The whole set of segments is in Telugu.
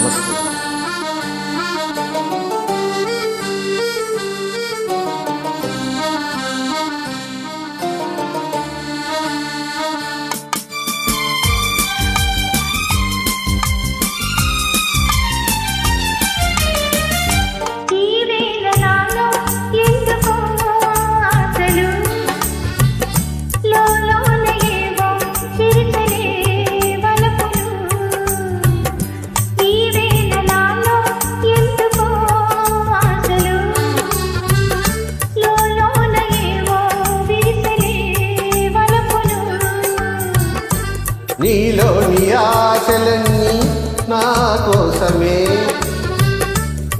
నమస్తే. నీలోని ఆశలన్నీ నా కోసమే,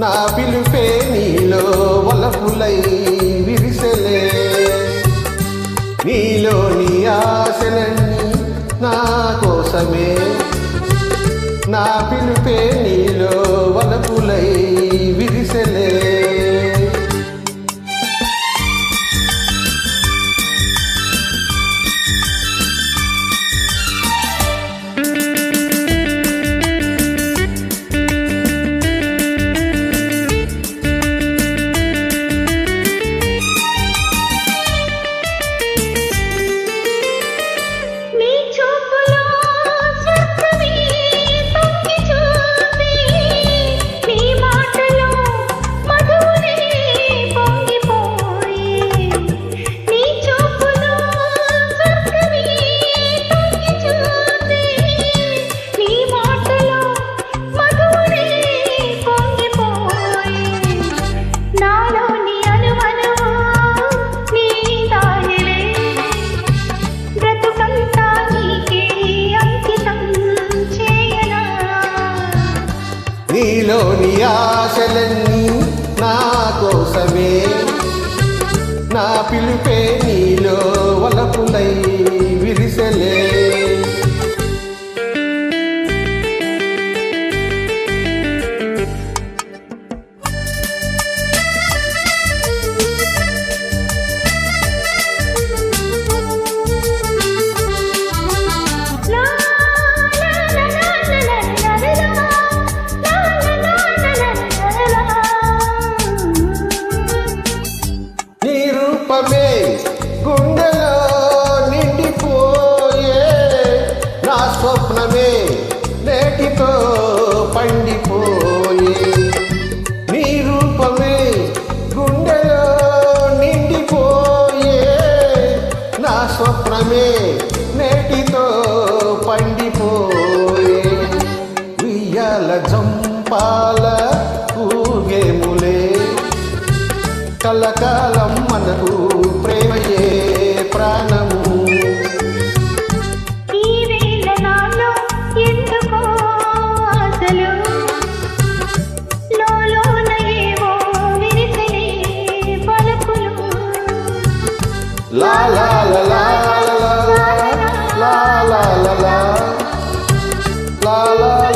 నా పిలుపే నీలో వలపులై విరిసెలే. నీలోని ఆశలన్నీ నా కోసమే, నా పిలుపే నీలో వలపులై విరిసెలే. నీలోని ఆశలన్నీ నా కోసమే, నా పిలుపే నీలో వలపులై విరిసెలే. గుండెలో నిండిపోయే నా స్వప్నమే నేటితో పండిపోయే. నీ రూపమే గుండెలో నిండిపోయే నా స్వప్నమే నేటితో పండిపోయే. ఉయ్యాల జంపాల ఊగేములే, కలకాలం మనకు ప్రేమయే ప్రాణము. ఈ వేళ నాలో ఎందుకో ఆశలు, లోలోన ఏవో విరిసెలే పలుకులు. లా లా లా లా లా లా లా లా లా లా లా లా